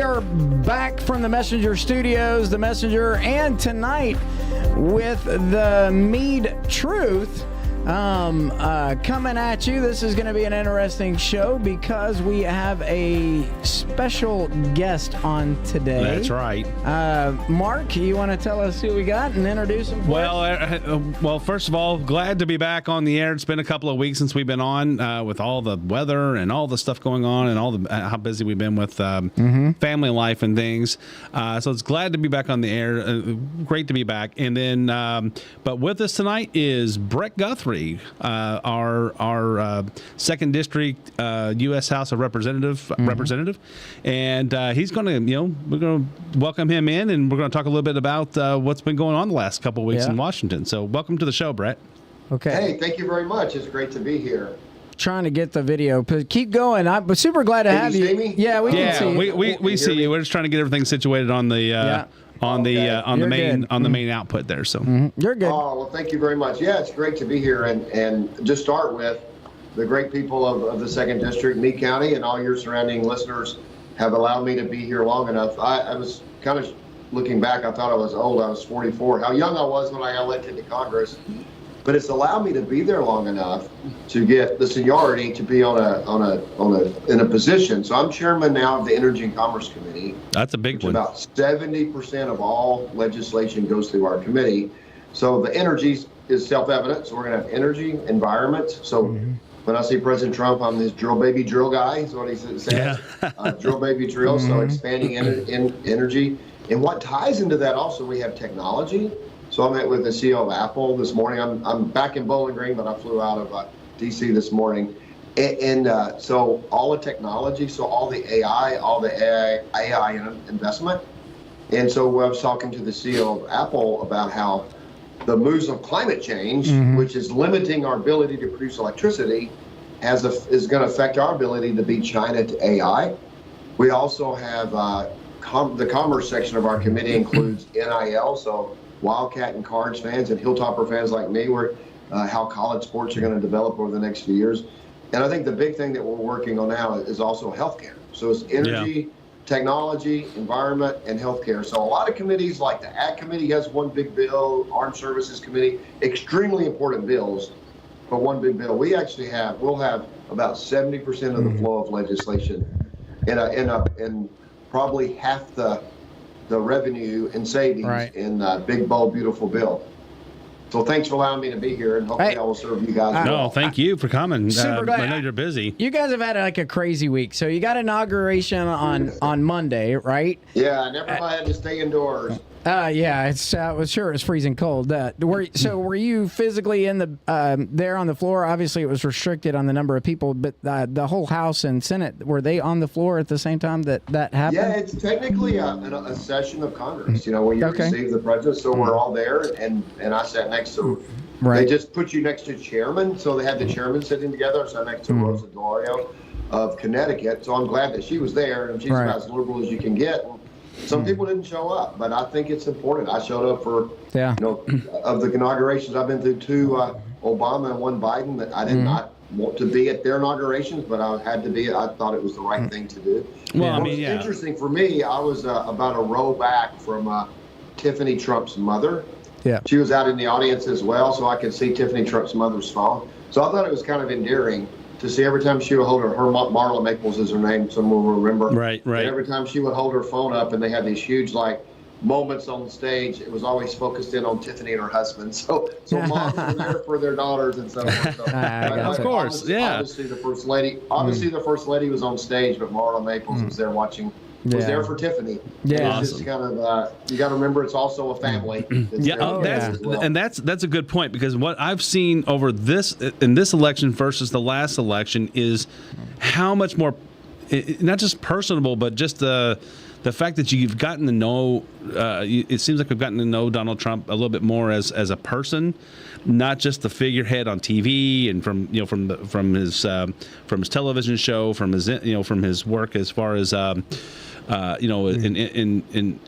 we are back from the Messenger Studios, the Messenger, and tonight with the Meade Truth coming at you. This is going to be an interesting show because we have a special guest on today. That's right. Mark, you want to tell us who we got and introduce him? Well, first of all, glad to be back on the air. It's been a couple of weeks since we've been on with all the weather and all the stuff going on and all the how busy we've been with family life and things. So it's glad to be back on the air. Great to be back. And then, but with us tonight is Brett Guthrie, our 2nd District U.S. House of Representative, and he's going to, we're going to welcome him in, and we're going to talk a little bit about what's been going on the last couple of weeks in Washington. So welcome to the show, Brett. Okay. Hey, thank you very much. It's great to be here. Trying to get the video. Keep going. I'm super glad to have you. Can you see me? Yeah, we can see you. We see you. We're just trying to get everything situated on the on the main output there. So you're good. Oh, well, thank you very much. Yeah, it's great to be here. And to start with, the great people of the 2nd District, Meade County, and all your surrounding listeners have allowed me to be here long enough. I was kind of looking back, I thought I was old. I was 44. How young I was when I got elected to Congress. But it's allowed me to be there long enough to get the seniority to be in a position. So I'm chairman now of the Energy and Commerce Committee. That's a big one. About 70% of all legislation goes through our committee. So the energy is self-evident. So we're going to have energy, environment. So when I see President Trump, I'm his drill baby drill guy. Is what he says. Yeah. Drill baby drill. So expanding energy. And what ties into that also, we have technology. So I met with the CEO of Apple this morning. I'm back in Bowling Green, but I flew out of D.C. this morning. And so all the technology, so all the AI investment. And so I was talking to the CEO of Apple about how the moves of climate change, which is limiting our ability to produce electricity, is going to affect our ability to beat China to AI. We also have the commerce section of our committee includes NIL, so Wildcat and Cards fans and Hilltopper fans like me, how college sports are going to develop over the next few years. And I think the big thing that we're working on now is also healthcare. So it's energy, technology, environment, and healthcare. So a lot of committees, like the Ag Committee has one big bill, Armed Services Committee, extremely important bills, but one big bill. We'll have about 70% of the flow of legislation in probably half the revenue and savings in big, bold, beautiful bill. So thanks for allowing me to be here, and hopefully I will serve you guys well. No, thank you for coming. Super glad. I know you're busy. You guys have had like a crazy week. So you got inauguration on Monday, right? Yeah, I never had to stay indoors. Yeah, I was sure it was freezing cold. Were you physically in the there on the floor? Obviously, it was restricted on the number of people, but the whole House and Senate, were they on the floor at the same time that happened? Yeah, it's technically a session of Congress. Where you receive the president. So we're all there, and I sat next to. Right. They just put you next to chairman, so they had the chairman sitting together. So next to Rosa DeLauro of Connecticut. So I'm glad that she was there, and she's about as liberal as you can get. Some people didn't show up, but I think it's important. I showed up for, of the inaugurations. I've been through 2 Obama and 1 Biden that I did not want to be at their inaugurations, but I had to be. I thought it was the right thing to do. Well, interesting for me, I was about a row back from Tiffany Trump's mother. Yeah. She was out in the audience as well, so I could see Tiffany Trump's mother's phone. So I thought it was kind of endearing to see every time she would hold her Marla Maples is her name, someone will remember. Right. And every time she would hold her phone up and they had these huge moments on the stage, it was always focused in on Tiffany and her husband. So moms were there for their daughters and so forth. So, of course, obviously the first lady was on stage, but Marla Maples was there watching. Was there for Tiffany. Yeah, awesome. Just kind of you got to remember it's also a family. And that's a good point, because what I've seen over in this election versus the last election is how much more, not just personable, but just the fact that you've gotten to know. It seems like we've gotten to know Donald Trump a little bit more as a person, not just the figurehead on TV and from his television show, from his work as far as. In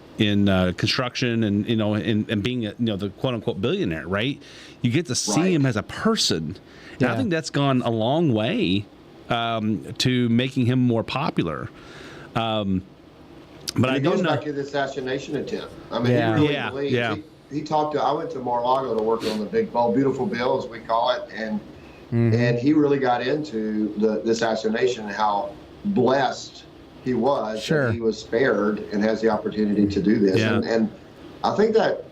construction and and being the quote unquote billionaire, right? You get to see him as a person, and I think that's gone a long way to making him more popular. But and I it do goes know. back to the assassination attempt. I mean, Yeah. he really Yeah, believes. yeah. He talked to. I went to Mar-a-Lago to work on the big bill, beautiful bill, as we call it, and he really got into the assassination and how blessed he was Sure. that he was spared and has the opportunity to do this. Yeah. And I think that.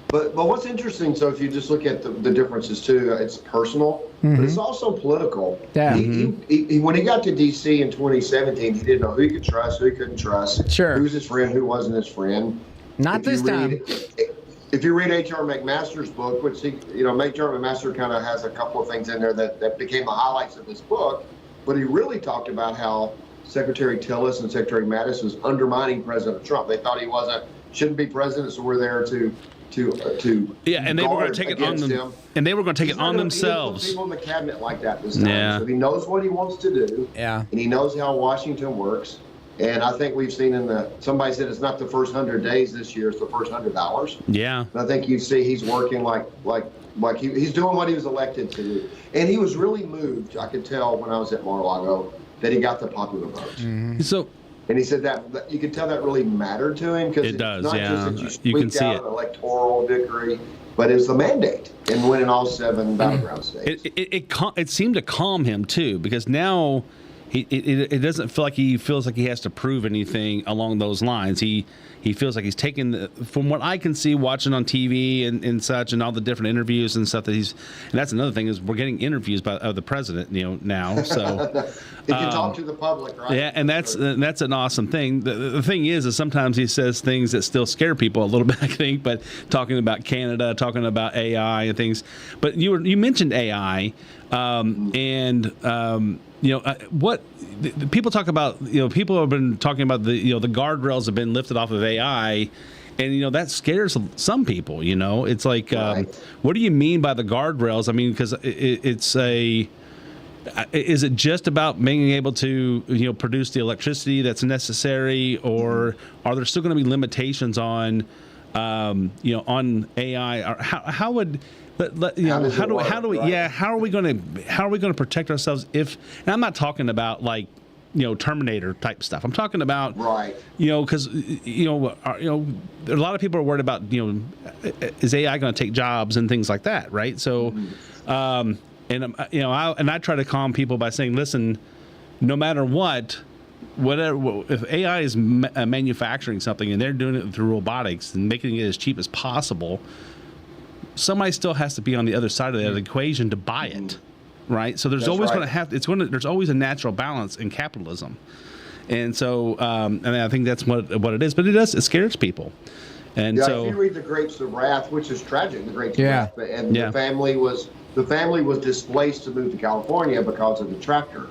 But what's interesting, so if you just look at the differences too, it's personal, but it's also political. Yeah. He, when he got to D.C. in 2017, he didn't know who he could trust, who he couldn't trust, Sure. who's his friend, who wasn't his friend. Not this time. If you read H.R. McMaster's book, which H.R. McMaster kind of has a couple of things in there that became the highlights of his book, but he really talked about how Secretary Tillis and Secretary Mattis was undermining President Trump. They thought he shouldn't be president, so we're there to and they were going to take it on them, and they were going to take it on themselves. He didn't put people in the cabinet like that this time. Yeah. So he knows what he wants to do. Yeah. And he knows how Washington works. And I think we've seen somebody said it's not the first 100 days this year; it's the first $100. Yeah. And I think you see he's working like he's doing what he was elected to do. And he was really moved. I could tell when I was at Mar-a-Lago that he got the popular vote. So. And he said that you could tell that really mattered to him because It does, not yeah. just that you You can squeaked see out it. an electoral victory, but it was the mandate and winning all 7 battleground states. It seemed to calm him too, because now it doesn't feel like he feels like he has to prove anything along those lines. He feels like he's taken from what I can see watching on TV and such, and all the different interviews and stuff that and that's another thing is we're getting interviews of the president now. So He can talk to the public, right? yeah, and that's an awesome thing. The thing is sometimes he says things that still scare people a little bit, I think. But talking about Canada, talking about AI and things. But you mentioned AI, what the people talk about. People have been talking about the guardrails have been lifted off of AI. And, that scares some people, It's like, Right. What do you mean by the guardrails? I mean, because is it just about being able to, produce the electricity that's necessary, or are there still going to be limitations on, on AI? Or how would, how are we going to protect ourselves if? And I'm not talking about like, Terminator type stuff. I'm talking about, right. Because a lot of people are worried about, is AI going to take jobs and things like that, right? So, and I try to calm people by saying, listen, no matter whatever, if AI is manufacturing something and they're doing it through robotics and making it as cheap as possible, somebody still has to be on the other side of that equation to buy it. Right, so there's That's always right. going to there's always a natural balance in capitalism, and so and I think that's what it is. But it scares people, and Yeah, so if you read The Grapes of Wrath, which is tragic, The Grapes Yeah. of Wrath, and the family was displaced to move to California because of the tractor.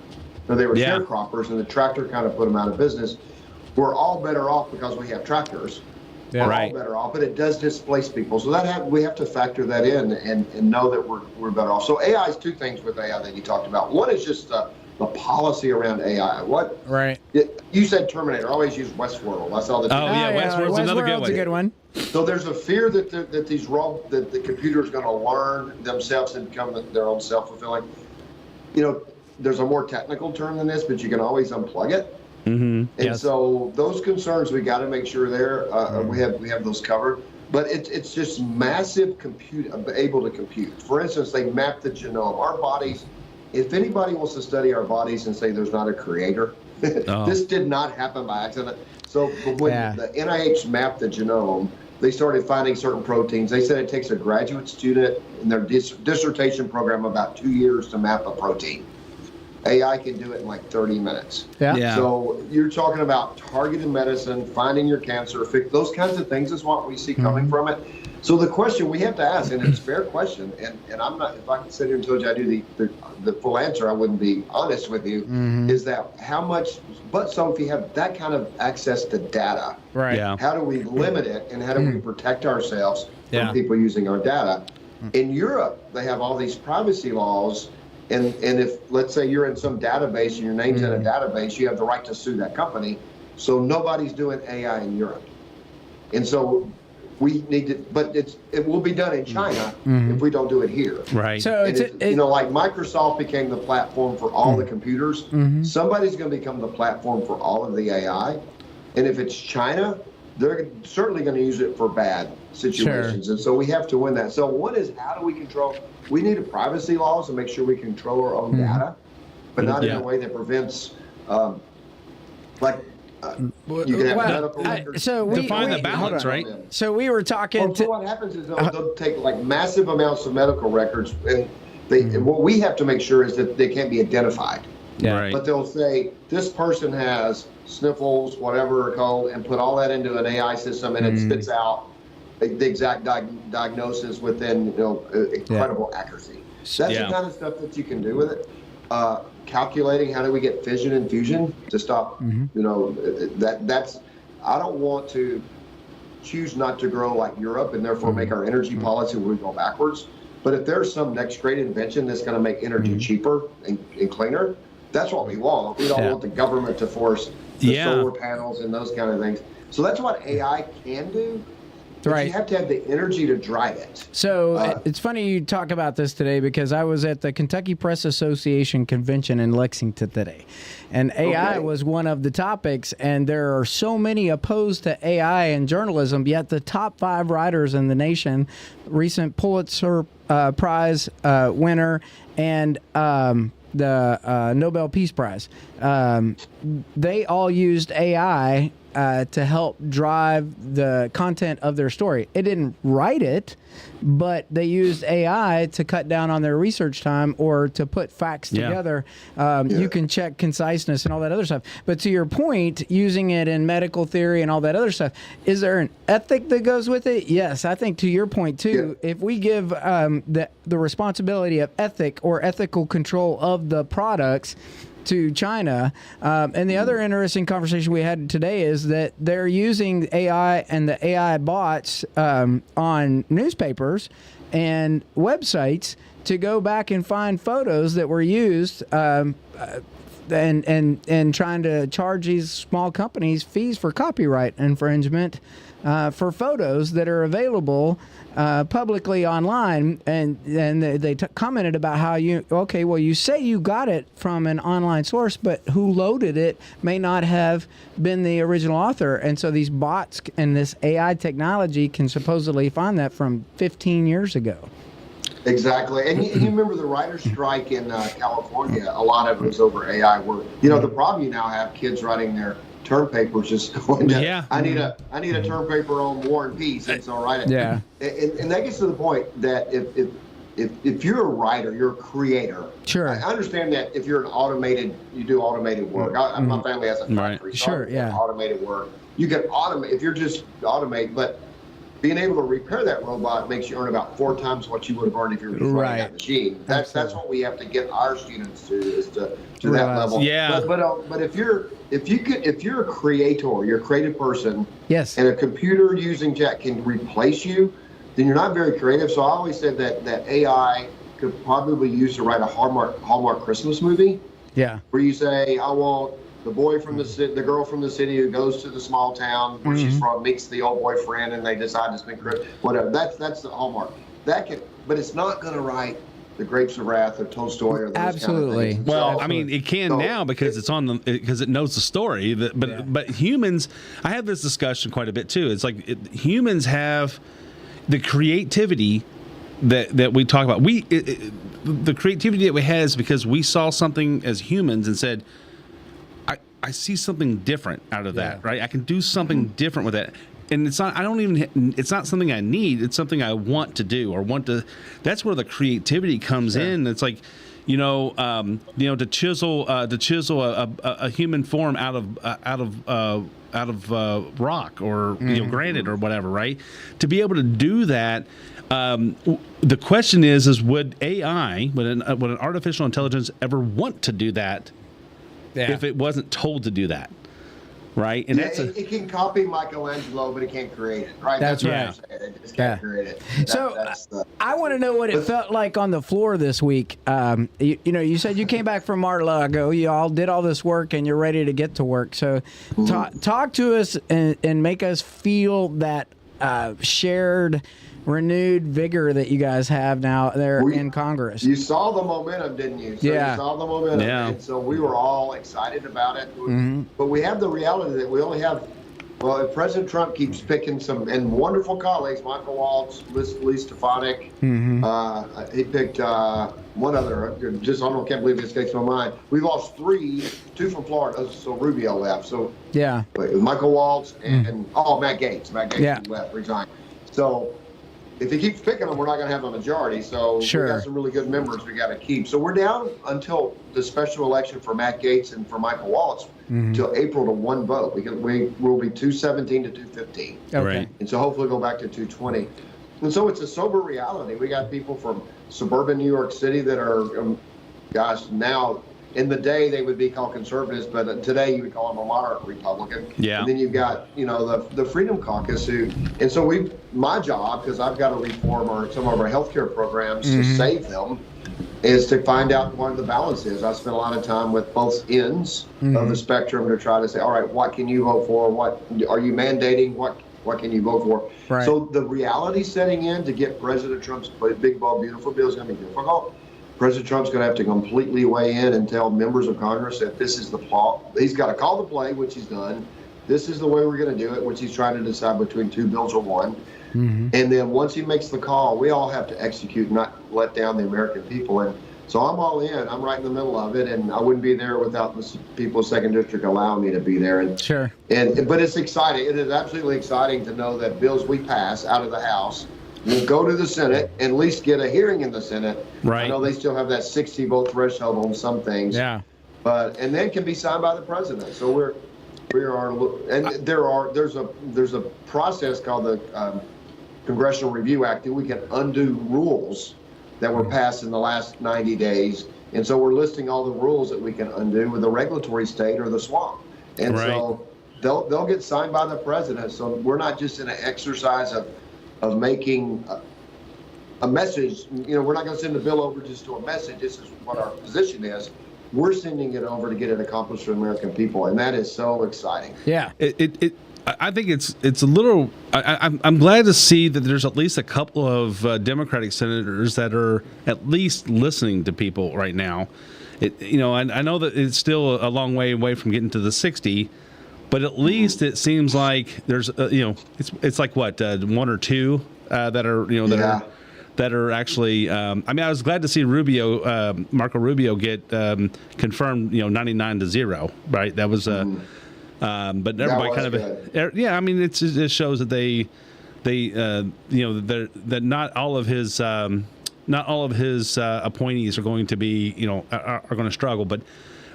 So they were Yeah. sharecroppers, and the tractor kind of put them out of business. We're all better off because we have tractors. Yeah. We're Right. all better off, but it does displace people. So we have to factor that in and know that we're better off. So AI is 2 things with AI that you talked about. One is just the policy around AI. Right. You said Terminator. I always use Westworld. That's all the Oh, yeah, Westworld's another good Westworld's one. a good one. So there's a fear that the computer is going to learn themselves and become their own self-fulfilling. There's a more technical term than this, but you can always unplug it. Mm-hmm. And so those concerns, we got to make sure we have those covered. But it's just massive able to compute. For instance, they map the genome. Our bodies. If anybody wants to study our bodies and say there's not a creator, this did not happen by accident. So when the NIH mapped the genome, they started finding certain proteins. They said it takes a graduate student in their dissertation program about 2 years to map a protein. AI can do it in like 30 minutes. Yeah. So you're talking about targeted medicine, finding your cancer, those kinds of things is what we see coming from it. So the question we have to ask, and it's a fair question, and I'm not, if I could sit here and told you I do the full answer, I wouldn't be honest with you, is that how much, so if you have that kind of access to data, Right. Yeah. how do we limit it and how do we protect ourselves Yeah. from people using our data? In Europe, they have all these privacy laws. And if, let's say you're in some database and your name's in a database, you have the right to sue that company. So nobody's doing AI in Europe. And so we need to, but it will be done in China if we don't do it here. Right. So And like Microsoft became the platform for all the computers. Somebody's going to become the platform for all of the AI. And if it's China, they're certainly going to use it for bad situations. And so we have to win that. So one is, how do we control? We need a privacy laws to make sure we control our own data, but not in a way that prevents, you can have medical records. So define the balance, right? So we were talking. So what happens is they'll take like massive amounts of medical records, and and what we have to make sure is that they can't be identified. Yeah. Right. But they'll say this person has sniffles, whatever it's called, and put all that into an AI system, and it spits out the exact diagnosis within incredible accuracy. That's the kind of stuff that you can do with it. Calculating how do we get fission and fusion to stop. That's. I don't want to choose not to grow like Europe and therefore make our energy policy where we go backwards. But if there's some next great invention that's going to make energy cheaper and cleaner, that's what we want. We don't want the government to force the solar panels and those kind of things. So that's what AI can do. But you have to have the energy to drive it. So it's funny you talk about this today, because I was at the Kentucky Press Association convention in Lexington today, and AI was one of the topics, and there are so many opposed to AI in journalism, yet the top 5 writers in the nation, recent Pulitzer Prize winner, and the Nobel Peace Prize, they all used AI to help drive the content of their story. It didn't write it, but they used AI to cut down on their research time or to put facts together. You can check conciseness and all that other stuff. But to your point, using it in medical theory and all that other stuff, is there an ethic that goes with it? Yes, I think to your point too, if we give the responsibility of ethic or ethical control of the products to China. And the other interesting conversation we had today is that they're using AI and the AI bots on newspapers and websites to go back and find photos that were used and trying to charge these small companies fees for copyright infringement for photos that are available publicly online, and they commented about how you say you got it from an online source, but who loaded it may not have been the original author, and so these bots and this AI technology can supposedly find that from 15 years ago. Exactly, and you remember the writer's strike in California? A lot of it was over AI work. The problem you now have kids writing their term papers just going to, I need a term paper on War and Peace, and so write it. Yeah, and that gets to the point that if you're a writer, you're a creator. Sure. I understand that if you're you do automated work. My family has a factory, so automated work. You can automate if you're just automate, but being able to repair that robot makes you earn about 4 times what you would have earned if you were just running that machine. That's what we have to get our students to, is to that level. Yeah. But if you're a creator, you're a creative person, and a computer using chat can replace you, then you're not very creative. So I always said that AI could probably be used to write a Hallmark Christmas movie. Yeah. Where you say, I want the boy from the city, the girl from the city who goes to the small town where she's from, meets the old boyfriend, and they decide to spend Christmas. Whatever. That's the Hallmark. But it's not going to write The Grapes of Wrath or Tolstoy or those Absolutely. kind of things. Well, I mean, it can now because it's because it knows the story. But humans, I have this discussion quite a bit too. It's like humans have the creativity that we talk about. The creativity that we have is because we saw something as humans and said, I see something different out of that, right? I can do something different with that. And it's not something I need. It's something I want to do or want to. That's where the creativity comes in. It's like, to chisel a human form out of rock or granite or whatever, right? To be able to do that. The question is would AI, would an artificial intelligence ever want to do that if it wasn't told to do that? Right, and it can copy Michelangelo, but it can't create it. Right, that's right. It just can't create it. I want to know what it felt like on the floor this week. You said you came back from Mar-a-Lago. You all did all this work, and you're ready to get to work. So, talk to us and make us feel that shared, renewed vigor that you guys have now there in Congress. You saw the momentum, didn't you? So you saw the momentum, and so we were all excited about it. But we have the reality that we only have Well, if President Trump keeps picking some and wonderful colleagues, Michael Waltz, Lee Stefanik, he picked one other. Just I can't believe this escapes my mind. We lost two from Florida, so Rubio left. So Yeah. Michael Waltz and Matt Gaetz. Matt Gaetz left, resigned. So if he keeps picking them, we're not going to have a majority. So we got some really good members we got to keep. So we're down until the special election for Matt Gaetz and for Michael Waltz till April to one vote. We will be 217 to 215. Okay. Right. And so hopefully go back to 220. And so it's a sober reality. We got people from suburban New York City that are, now in the day they would be called conservatives, but today you would call them a moderate Republican. Yeah. And then you've got, the Freedom Caucus and so my job, because I've got to reform some of our healthcare programs to save them, is to find out what the balance is. I spend a lot of time with both ends of the spectrum to try to say, all right, what can you vote for? What are you mandating? What can you vote for? Right. So the reality setting in to get President Trump's big, bold, beautiful bill is going to be difficult. President Trump's going to have to completely weigh in and tell members of Congress that this is the plot. He's got to call the play, which he's done. This is the way we're going to do it, which he's trying to decide between two bills or one. And then once he makes the call, we all have to execute, not let down the American people. And so I'm all in. I'm right in the middle of it, and I wouldn't be there without the people of 2nd District allowing me to be there. And but it's exciting. It is absolutely exciting to know that bills we pass out of the House will go to the Senate and at least get a hearing in the Senate. Right. I know they still have that 60 vote threshold on some things. Yeah. And then can be signed by the president. So there's a process called the Congressional Review Act that we can undo rules that were passed in the last 90 days. And so we're listing all the rules that we can undo with the regulatory state or the swamp. And so they'll get signed by the president. So we're not just in an exercise of making a message. We're not going to send the bill over just to a message. This is what our position is. We're sending it over to get it accomplished for the American people. And that is so exciting. Yeah. I think it's a little. I'm glad to see that there's at least a couple of Democratic senators that are at least listening to people right now. I know that it's still a long way away from getting to the 60, but at least it seems like there's it's like what one or two that are that are actually. I was glad to see Marco Rubio get confirmed 99-0. Right, that was. But everybody kind of, it shows that that not all of his appointees are going to be, are going to struggle. But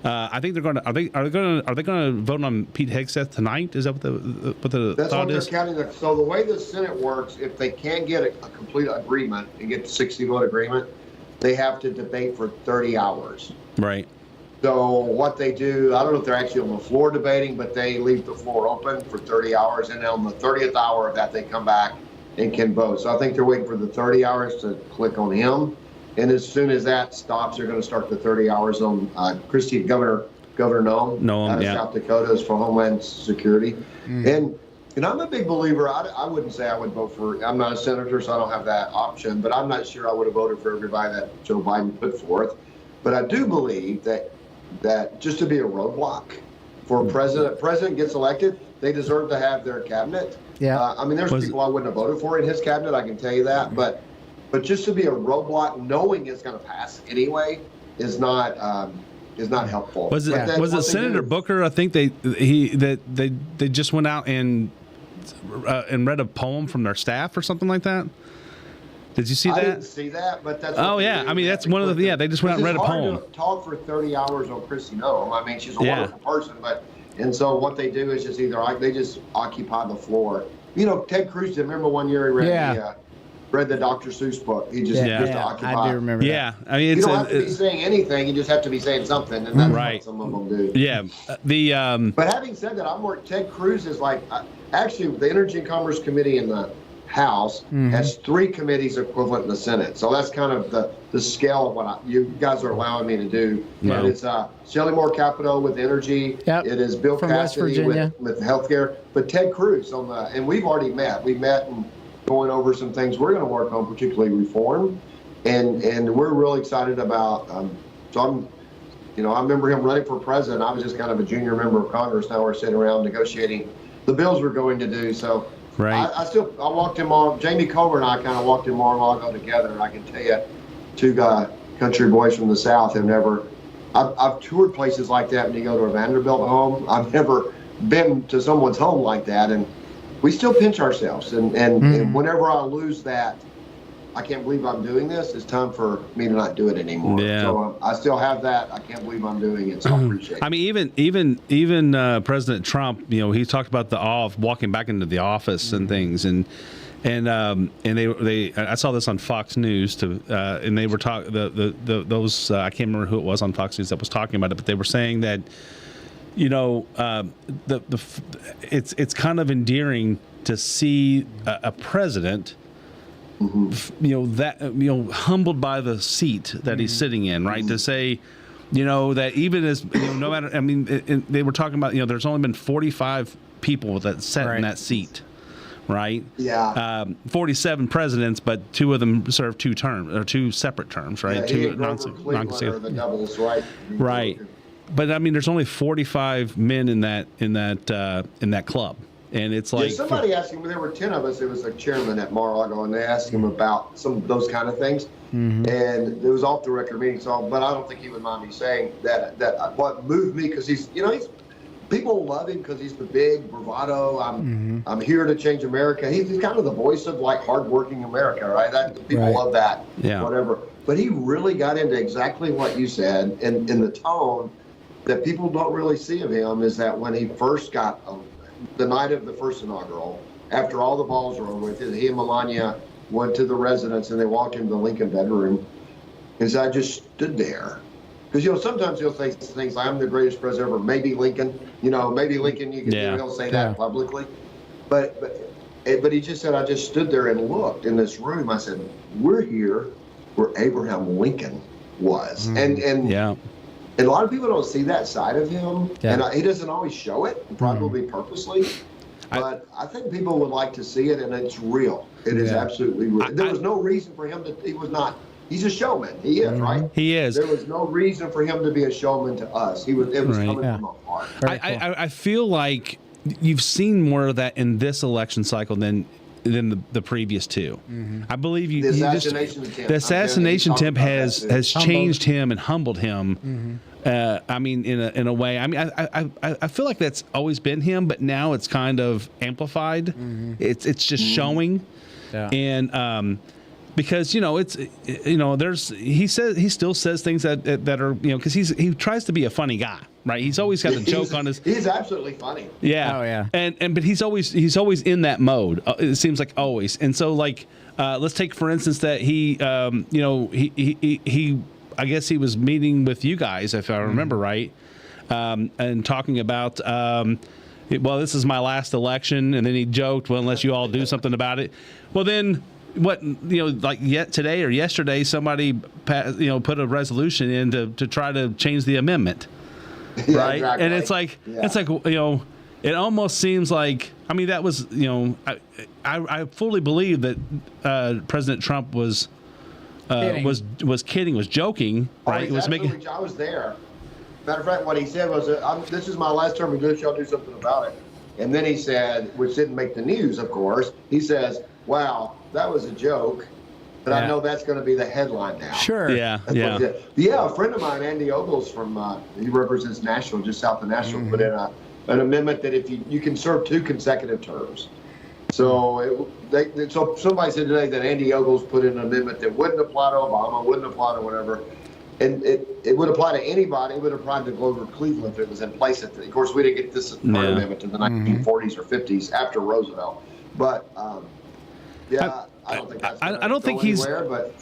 I think they're going to. Are they going to vote on Pete Hegseth tonight? Is that what the That's thought what is? they're counting. So the way the Senate works, if they can't get a complete agreement and get the 60 vote agreement, they have to debate for 30 hours. Right. So what they do, I don't know if they're actually on the floor debating, but they leave the floor open for 30 hours. And on the 30th hour of that, they come back and can vote. So I think they're waiting for the 30 hours to click on him. And as soon as that stops, they're going to start the 30 hours on Governor Noem out of South Dakota is for Homeland Security. And I'm a big believer. I wouldn't say I would vote for. I'm not a senator, so I don't have that option. But I'm not sure I would have voted for everybody that Joe Biden put forth. But I do believe that just to be a roadblock for president gets elected, they deserve to have their cabinet. Yeah. There's people I wouldn't have voted for in his cabinet. I can tell you that. But just to be a roadblock, knowing it's going to pass anyway, is not helpful. Was it Senator Booker? I think they just went out and read a poem from their staff or something like that. Did you see that? I didn't see that, but that's. Oh yeah, that's one of the. Yeah, they just went out and read a poem. It's hard to talk for 30 hours on Kristi Noem. She's a wonderful person, and so what they do is just they just occupy the floor. Ted Cruz did. Remember one year he read the Dr. Seuss book. He just occupied. I do remember. Yeah, that. You don't have to be saying anything. You just have to be saying something, and that's what some of them do. Yeah, But having said that, Ted Cruz is actually the Energy and Commerce Committee in the House has 3 committees equivalent in the Senate. So that's kind of the scale of what you guys are allowing me to do. Wow. And it's Shelley Moore Capito with energy. Yep. It is Bill from Cassidy with healthcare. But Ted Cruz and we've already met. We met and going over some things we're going to work on, particularly reform. And we're really excited about. So I remember him running for president. I was just kind of a junior member of Congress. Now we're sitting around negotiating the Bills were going to do. So Right. I walked him on. Jamie Comer and I kind of walked him Mar-a-Lago together. And I can tell you, two country boys from the South have never. I've toured places like that when you go to a Vanderbilt home. I've never been to someone's home like that, and we still pinch ourselves. And whenever I lose that, I can't believe I'm doing this. It's time for me to not do it anymore. Yeah. So I still have that. I can't believe I'm doing it. So I appreciate it. I mean, even President Trump, he talked about the awe of walking back into the office and things, and they I saw this on Fox News and they were talking those I can't remember who it was on Fox News that was talking about it, but they were saying that it's kind of endearing to see a president. Humbled by the seat that he's sitting in, right? To say, that even as no matter, I mean, they were talking about, there's only been 45 people that sat in that seat, right? Yeah. 47 presidents, but two of them served two separate terms, right? Yeah, two non-consecutive. The doubles, right? Right. But I mean, there's only 45 men in that club. And it's like somebody asked him. There were 10 of us. It was the chairman at Mar-a-Lago, and they asked him about some of those kind of things. And it was off the record meeting. So, but I don't think he would mind me saying that what moved me, because he's people love him because he's the big bravado. I'm here to change America. He's kind of the voice of like hardworking America, right? People love that. Yeah. Whatever. But he really got into exactly what you said, and in the tone that people don't really see of him is that when he first got. The night of the first inaugural, after all the balls were over with, he and Melania went to the residence and they walked into the Lincoln bedroom. And so I just stood there. Because, sometimes he'll say things like, I'm the greatest president ever, maybe Lincoln. Maybe Lincoln, he'll say that publicly. But he just said, I just stood there and looked in this room. I said, we're here where Abraham Lincoln was. And a lot of people don't see that side of him, and he doesn't always show it, probably purposely. But I think people would like to see it, and it's real. It is absolutely real. There was no reason for him he was not. He's a showman. He is, right? He is. There was no reason for him to be a showman to us. It was coming from a heart. I feel like you've seen more of that in this election cycle than the previous two. I believe the assassination attempt has changed him and humbled him. I mean, in a way. I mean, I feel like that's always been him, but now it's kind of amplified. It's just showing, and because he still says things that are because he tries to be a funny guy, right? He's always got the joke on his. He's absolutely funny. Yeah. Oh yeah. And but he's always in that mode. It seems like always. And so like let's take for instance that he I guess he was meeting with you guys, if I remember right, and talking about, this is my last election, and then he joked, well, unless you all do something about it. Well, then what, today or yesterday, somebody put a resolution in to try to change the amendment, right? Exactly. And it's like, it almost seems like, I mean, that was, I fully believe that President Trump was kidding, was joking, right? I was there. Matter of fact, what he said was, "This is my last term. Y'all do something about it." And then he said, which didn't make the news, of course. He says, "Wow, that was a joke, but I know that's going to be the headline now." Sure. Yeah. A friend of mine, Andy Ogles from he represents Nashville, just south of Nashville, put in an amendment that if you can serve 2 consecutive terms. So somebody said today that Andy Ogles put in an amendment that wouldn't apply to Obama, wouldn't apply to whatever, and it would apply to anybody. It would apply to Grover Cleveland if it was in place. Of course, we didn't get this amendment in the 1940s or 50s after Roosevelt. But I don't think that's I don't think he's. But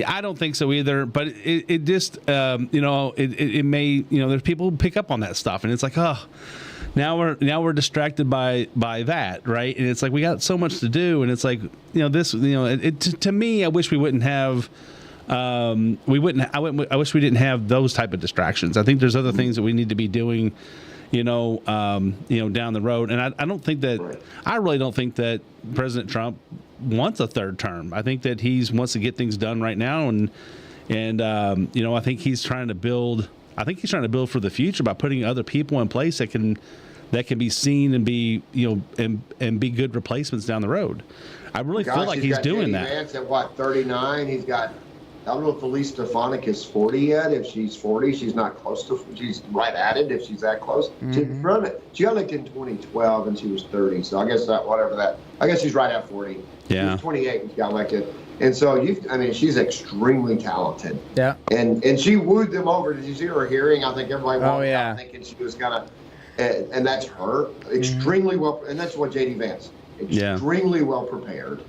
I don't think so either. But it just it may there's people who pick up on that stuff, and it's like Now we're distracted by that, right? And it's like we got so much to do, and it's like to me, I wish we wouldn't have. I wish we didn't have those type of distractions. I think there's other things that we need to be doing, down the road. And I don't think that I really don't think that President Trump wants a third term. I think that he wants to get things done right now, and I think he's trying to build. I think he's trying to build for the future by putting other people in place that can that can be seen and be, and be good replacements down the road. I really feel like he's doing that. Vance at what, 39? He's got, I don't know if Elise Stefanik is 40 yet. If she's 40, she's not close to, she's right at it if she's that close. She got elected in 2012 and she was 30. So I guess I guess she's right at 40. Yeah. She was 28 when she got elected. And so she's extremely talented. Yeah. And she wooed them over. Did you see her hearing? I think everybody walked out thinking she was gonna, and that's her. Extremely well, and that's what JD Vance. Extremely well prepared.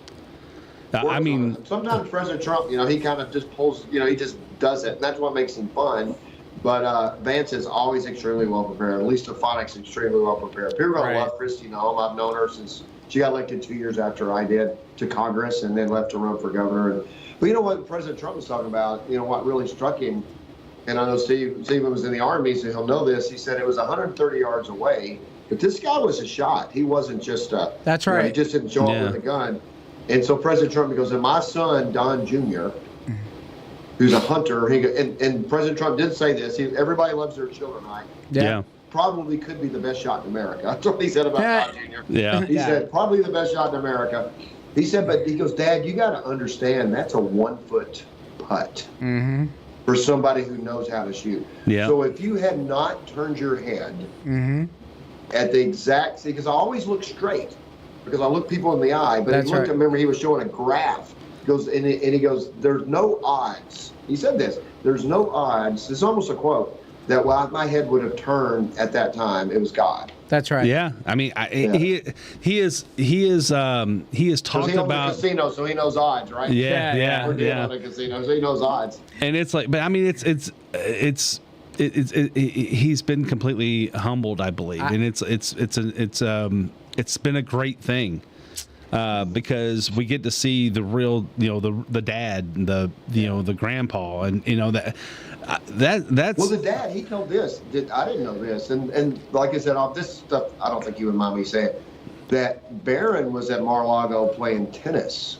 Sometimes President Trump, he kind of just pulls, he just does it. And that's what makes him fun. But Vance is always extremely well prepared. At least Stefanik's extremely well prepared. People are going to love Christine Home. I've known her since she got elected 2 years after I did to Congress and then left to run for governor. But you know what President Trump was talking about, what really struck him, and I know Stephen was in the Army, so he'll know this. He said it was 130 yards away, but this guy was a shot. He wasn't just That's right. He just didn't show up with a gun. And so President Trump goes, and my son, Don Jr., who's a hunter, and President Trump did say this, everybody loves their children, right? Yeah. Probably could be the best shot in America. That's what he said about Don Jr. Yeah. He said, probably the best shot in America. He said, but he goes, Dad, you got to understand that's a 1 foot putt for somebody who knows how to shoot. Yeah. So if you had not turned your head at the exact, because I always look straight because I look people in the eye, but he looked, remember he was showing a graph. He goes, and he goes, there's no odds. He said this, there's no odds. It's almost a quote. That my head would have turned at that time, it was God. That's right. Yeah, he is talked about a casino, so he knows odds, right? Yeah. On a casino, so he knows odds. And it's like, but he's been completely humbled, I believe, and it's been a great thing. Because we get to see the real, the dad, the grandpa, and that's well, the dad, he told this. I didn't know this, and like I said, all this stuff, I don't think you would mind me saying that Barron was at Mar-a-Lago playing tennis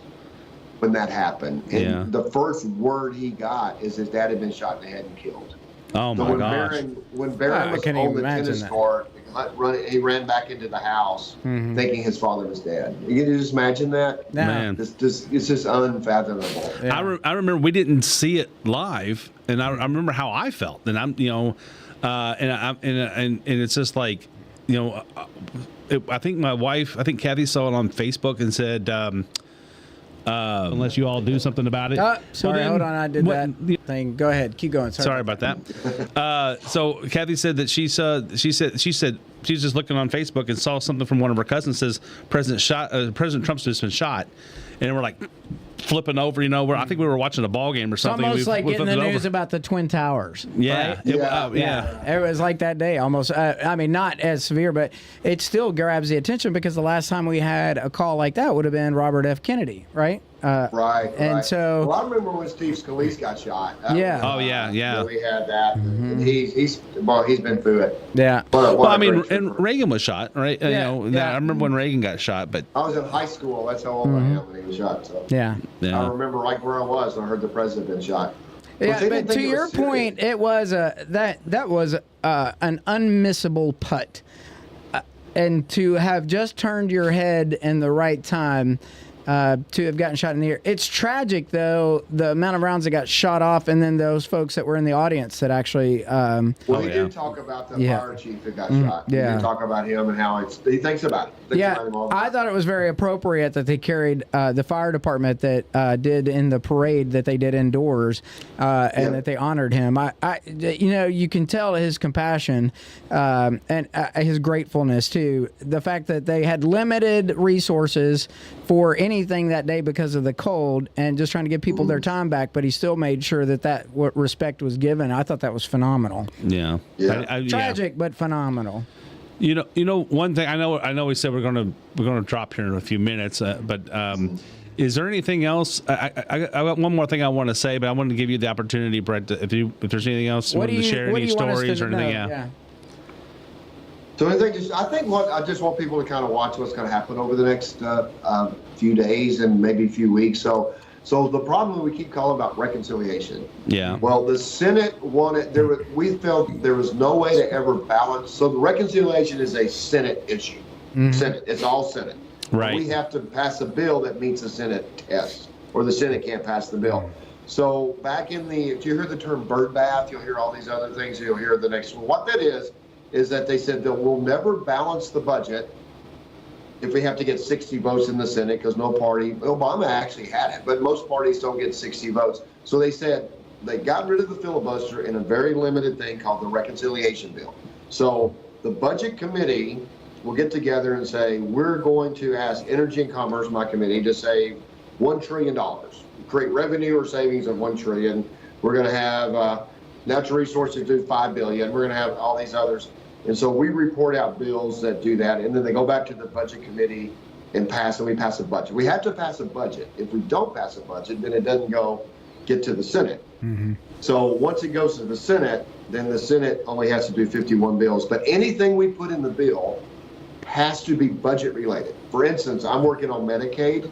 when that happened, and the first word he got is his dad had been shot in the head and killed. Oh so my gosh! When Barron was on the tennis court, he ran back into the house thinking his father was dead. You can just imagine that? Man. It's just unfathomable. Yeah. I remember we didn't see it live, and I remember how I felt. And and it's just like, I think my wife, Kathy saw it on Facebook and said, unless you all do something about it. Sorry, hold on. I did that thing. Go ahead. Keep going. Sorry about that. So Kathy said that she said she's just looking on Facebook and saw something from one of her cousins says President Trump's just been shot, and we're like flipping over. I think we were watching a ball game or something. It's almost like getting the news about the Twin Towers. Yeah, right? It was like that day almost. Not as severe, but it still grabs the attention because the last time we had a call like that would have been Robert F. Kennedy, right? Right. So, I remember when Steve Scalise got shot. Yeah. We had that, and he's been through it. Yeah. And Reagan was shot, right? Yeah. I remember when Reagan got shot, but I was in high school. That's how old I am when he was shot. So yeah. I remember right where I was when I heard the president been shot. Yeah, but to your point, it was that was an unmissable putt, and to have just turned your head in the right time. To have gotten shot in the ear. It's tragic, though, the amount of rounds that got shot off, and then those folks that were in the audience that actually. He did talk about the fire chief that got shot. He did talk about him and how he thinks about it. I thought it was very appropriate that they carried the fire department that did in the parade that they did indoors, and that they honored him. You can tell his compassion and his gratefulness too. The fact that they had limited resources for anything that day because of the cold and just trying to give people their time back, but he still made sure that respect was given. I thought that was phenomenal. Yeah. Tragic, but phenomenal. One thing I know we said we're gonna drop here in a few minutes, but is there anything else? I got one more thing I want to say, but I wanted to give you the opportunity, Brett, if there's anything else you want to share, any stories or anything. Yeah. So I just want people to kind of watch what's going to happen over the next few days and maybe a few weeks. So So the problem we keep calling about reconciliation. Yeah. Well, the Senate wanted, we felt there was no way to ever balance. So the reconciliation is a Senate issue. Senate, it's all Senate. Right. We have to pass a bill that meets the Senate test, or the Senate can't pass the bill. So back in if you hear the term bird bath, you'll hear all these other things, you'll hear the next one. What that is that they said that we'll never balance the budget if we have to get 60 votes in the Senate, because no party, Obama actually had it, but most parties don't get 60 votes. So they said they got rid of the filibuster in a very limited thing called the reconciliation bill. So the budget committee will get together and say, we're going to ask Energy and Commerce, my committee, to save $1 trillion, create revenue or savings of $1 trillion. We're going to have natural resources do $5 billion. We're going to have all these others. And so we report out bills that do that, and then they go back to the budget committee and we pass a budget. We have to pass a budget. If we don't pass a budget, then it doesn't get to the Senate. So once it goes to the Senate, then the Senate only has to do 51 bills. But anything we put in the bill has to be budget related. For instance, I'm working on Medicaid.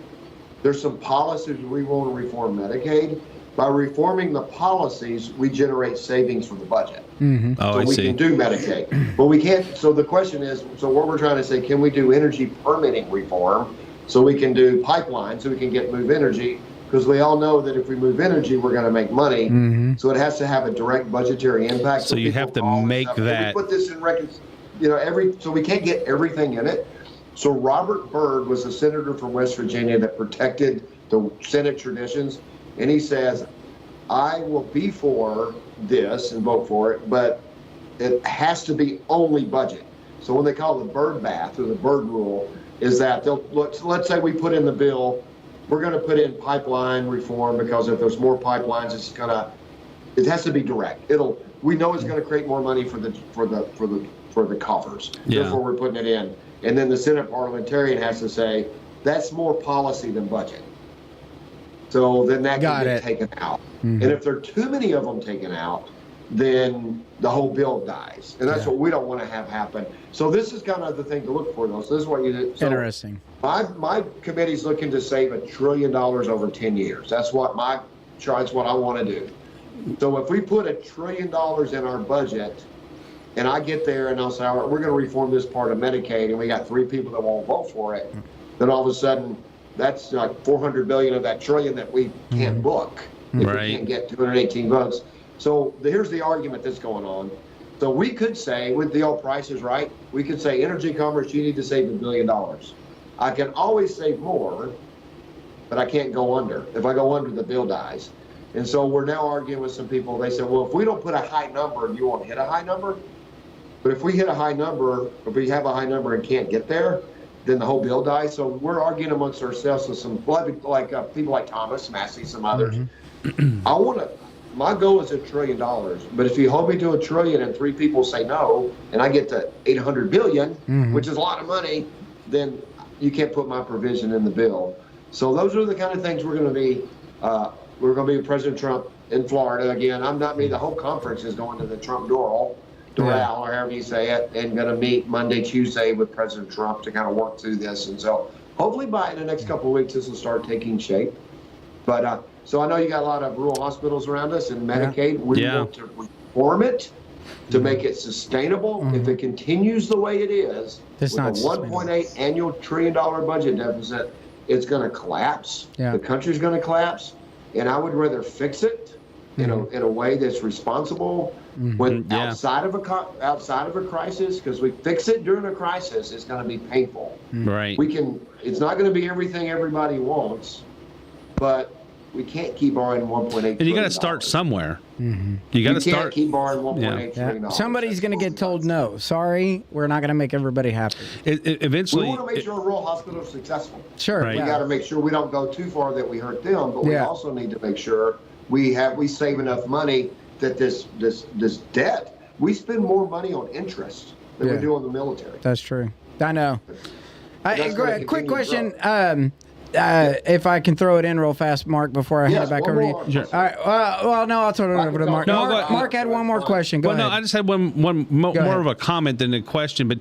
There's some policies we want to reform Medicaid. By reforming the policies, we generate savings for the budget. Oh, so we can do Medicaid, but we can't. So the question is, so what we're trying to say, can we do energy permitting reform so we can do pipelines so we can move energy? Because we all know that if we move energy, we're going to make money. So it has to have a direct budgetary impact. So you have to make that. We put this in records, so we can't get everything in it. So Robert Byrd was a senator from West Virginia that protected the Senate traditions. And he says, I will be for this and vote for it, but it has to be only budget. So when they call it the bird bath or the bird rule, is that let's say we put in the bill, we're going to put in pipeline reform, because if there's more pipelines, it has to be direct. We know it's going to create more money for the coffers. Yeah. Therefore, we're putting it in. And then the Senate parliamentarian has to say, that's more policy than budget. So then that can get taken out. And if there are too many of them taken out, then the whole bill dies. And that's what we don't want to have happen. So this is kind of the thing to look for, though. So this is what you do. So Interesting. My committee's looking to save $1 trillion over 10 years. That's what I want to do. So if we put $1 trillion in our budget, and I get there and I'll say, all right, we're going to reform this part of Medicaid, and we got 3 people that won't vote for it, then all of a sudden, that's like $400 billion of that trillion that we can't book if we can't get 218 votes. So here's the argument that's going on. So we could say, with the oil prices right, we could say, Energy Commerce, you need to save $1 billion. I can always save more, but I can't go under. If I go under, the bill dies. And so we're now arguing with some people. They said, well, if we don't put a high number, you won't hit a high number. But if we hit a high number, if we have a high number and can't get there, then the whole bill dies. So we're arguing amongst ourselves with some people like Thomas Massey, some others. My goal is $1 trillion, but if you hold me to $1 trillion and 3 people say no, and I get to 800 billion, which is a lot of money, then you can't put my provision in the bill. So those are the kind of things we're going to be with President Trump in Florida again. I'm not me. The whole conference is going to the Trump Doral, or however you say it, and going to meet Monday, Tuesday with President Trump to kind of work through this. And so hopefully in the next couple of weeks, this will start taking shape. But so I know you got a lot of rural hospitals around us and Medicaid. We want to reform it to make it sustainable. If it continues the way it is, with a $1.8 annual trillion budget deficit, it's going to collapse. The country's going to collapse. And I would rather fix it in a way that's responsible when outside of a crisis, because we fix it during a crisis, it's going to be painful. Right. It's not going to be everything everybody wants, but we can't keep borrowing $1.8 trillion. And you got to start somewhere. You can't keep borrowing $1.8 trillion. Somebody's going to get told no. Sorry, we're not going to make everybody happy. Eventually, we want to make sure rural hospitals are successful. Sure. Right. We got to make sure we don't go too far that we hurt them, but we also need to make sure we save enough money that this debt, we spend more money on interest than we do on the military. That's true. I know. Quick question. If I can throw it in real fast, Mark, before I hand it back over to you. Sure. All right. Well, no, I'll throw it over to Mark. Mark had one more question. Go ahead. No, I just had one more of a comment than a question. But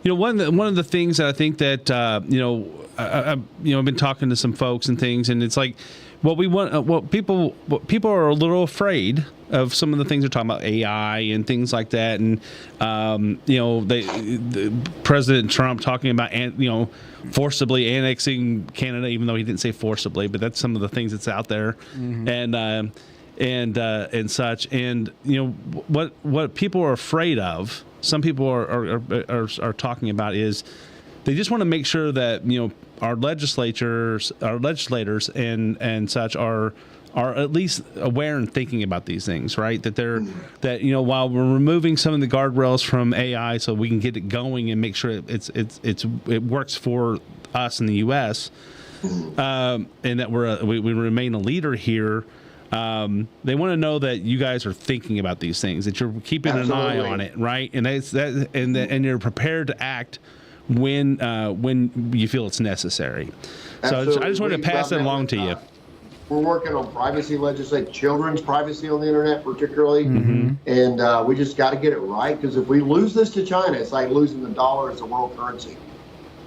one of the things that I think that I've been talking to some folks and things, and it's like what we want, what people are a little afraid of some of the things they're talking about, AI and things like that, and the President Trump talking about forcibly annexing Canada, even though he didn't say forcibly, but that's some of the things that's out there, and such, and what people are afraid of. Some people are talking about is they just want to make sure that our legislators and such are at least aware and thinking about these things, right? That while we're removing some of the guardrails from AI so we can get it going and make sure it works for us in the U.S. And that we remain a leader here. They want to know that you guys are thinking about these things, that you're keeping an eye on it, right? And and you're prepared to act when you feel it's necessry. So I just wanted to pass that along to you. We're working on privacy legislation, children's privacy on the internet particularly, and we just got to get it right, because if we lose this to China, it's like losing the dollar as a world currency.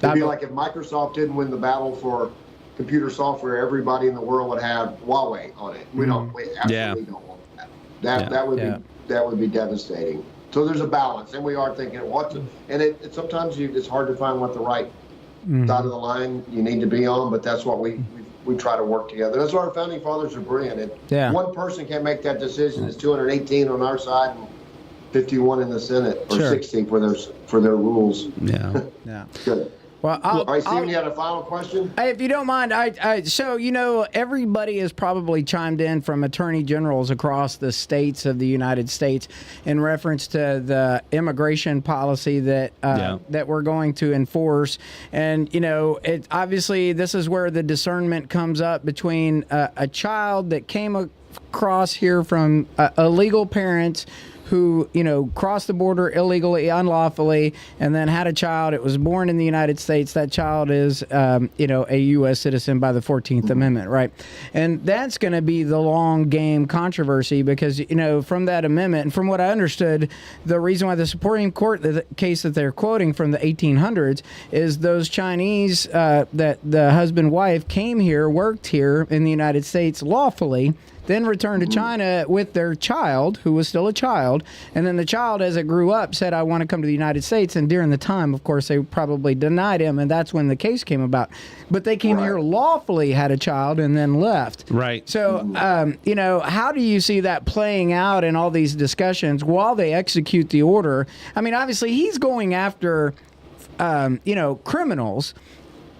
It'd be like if Microsoft didn't win the battle for computer software, everybody in the world would have Huawei on it. We absolutely don't want that. That would be devastating. So there's a balance, and we are thinking what to. And it sometimes it's hard to find what the right side of the line you need to be on, but that's what we try to work together. That's why our founding fathers are brilliant. One person can't make that decision. It's 218 on our side and 51 in the Senate, or 60 for their rules. Yeah. Good. Well, all right, Stephen, you had a final question? If you don't mind, so everybody has probably chimed in from attorney generals across the states of the United States in reference to the immigration policy that we're going to enforce, and it obviously this is where the discernment comes up between a child that came across here from illegal parents who, crossed the border illegally, unlawfully, and then had a child. It was born in the United States. That child is, a U.S. citizen by the 14th Amendment, right? And that's going to be the long game controversy because, from that amendment, and from what I understood, the reason why the Supreme Court, the case that they're quoting from the 1800s, is those Chinese that the husband-wife came here, worked here in the United States lawfully, then returned to China with their child, who was still a child, and then the child, as it grew up, said, I want to come to the United States, and during the time, of course, they probably denied him, and that's when the case came about. But they came here lawfully, had a child, and then left. Right. So, how do you see that playing out in all these discussions while they execute the order? I mean, obviously, he's going after, criminals.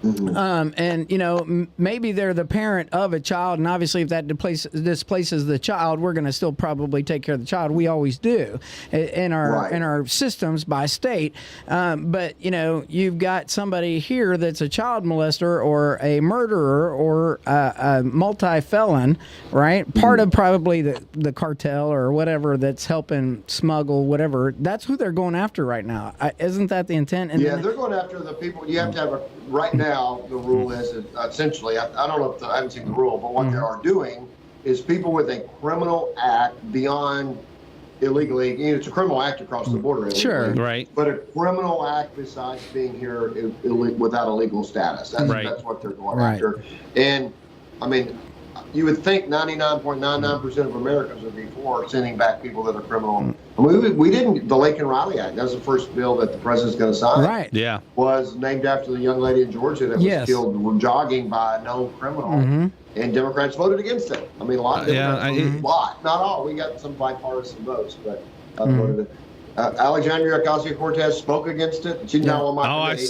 And maybe they're the parent of a child, and obviously if that displaces the child, we're going to still probably take care of the child. We always do in our systems by state. But you've got somebody here that's a child molester or a murderer or a multi-felon, right? Part of probably the cartel or whatever that's helping smuggle whatever. That's who they're going after right now. Isn't that the intent? And they're going after the people. You have to have right now, the rule is essentially, I don't know if I haven't seen the rule, but what they are doing is people with a criminal act beyond illegally, it's a criminal act across the border illegally. Sure. Right. But a criminal act besides being here without a legal status. That's what they're going after. And, I mean, you would think 99.99% of Americans would be for sending back people that are criminal. I mean, we didn't. The Lake and Riley Act, that was the first bill that the president's going to sign. Right. Yeah. Was named after the young lady in Georgia that was killed jogging by a known criminal. And Democrats voted against it. I mean, a lot of Democrats voted, a lot. Not all. We got some bipartisan votes, but voted it. Alexandria Ocasio-Cortez spoke against it. She's now on my committee.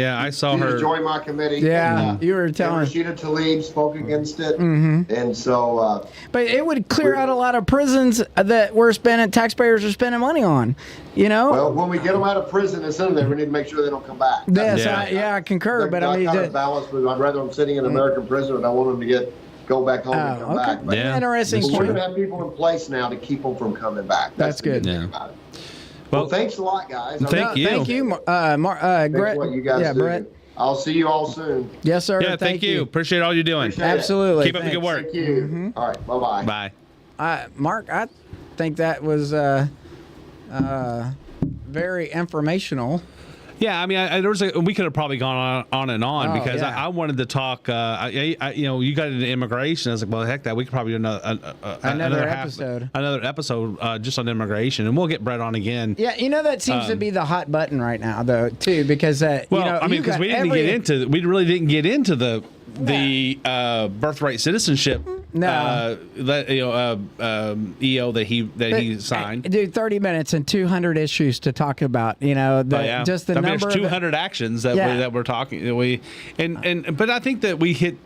I saw her. She joined my committee. Yeah, you were telling. Rashida Tlaib spoke against it. And so. But it would clear out a lot of prisons that taxpayers are spending money on. Well, when we get them out of prison and send them there, we need to make sure they don't come back. Yes, I concur. But I mean, kind of balance. But I'd rather them sitting in American prison, and I want them to go back home and come back. But interesting. We're going to have people in place now to keep them from coming back. That's good. Thing about it. Well, thanks a lot, guys. Thank you. Thank you, Brett. What you guys do. Brett. I'll see you all soon. Yes, sir. Yeah, thank you. Appreciate all you're doing. Absolutely. Keep up the good work. Thank you. All right. Bye-bye. Bye. Mark, I think that was very informational. Yeah, I mean, we could have probably gone on and on because I wanted to talk. You got into immigration. I was like, well, heck, we could probably do another episode just on immigration, and we'll get Brett on again. Yeah, that seems to be the hot button right now, though, too, because because we really didn't get into the birthright citizenship. No, EO that he signed. Dude, 30 minutes and 200 issues to talk about. Just the number. There's 200 actions that we're talking. But I think that we hit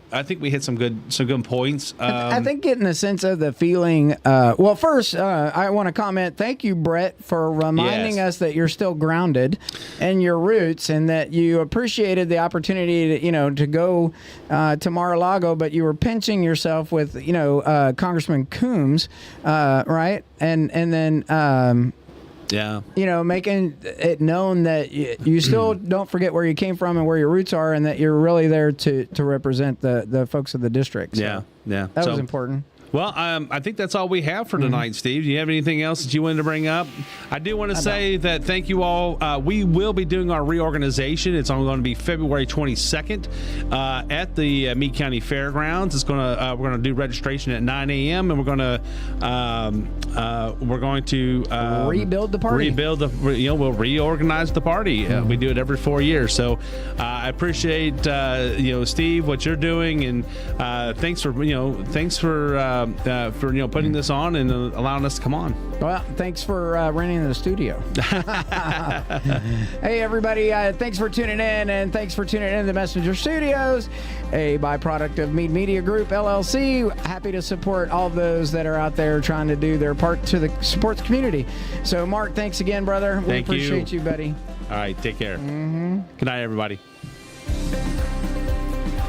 some good points. I think getting a sense of the feeling. First, I want to comment. Thank you, Brett, for reminding us that you're still grounded in your roots and that you appreciated the opportunity to go to Mar-a-Lago, but you were pinching yourself with Congressman Coombs, right? And then making it known that you still don't forget where you came from and where your roots are, and that you're really there to represent the folks of the district. So that was important. Well, I think that's all we have for tonight, Steve. Do you have anything else that you wanted to bring up? I do want to say that thank you all. We will be doing our reorganization. It's going to be February 22nd at the Meade County Fairgrounds. It's we're going to do registration at 9 a.m. and we're going to rebuild the party. We'll reorganize the party. We do it every 4 years. So I appreciate Steve, what you're doing, and thanks for putting this on and allowing us to come on. Well, thanks for renting the studio. Hey, everybody, thanks for tuning in, and thanks for tuning in to the Messenger Studios, a byproduct of Meade Media Group, LLC. Happy to support all those that are out there trying to do their part to support the community. So, Mark, thanks again, brother. We appreciate you, buddy. All right, take care. Good night, everybody.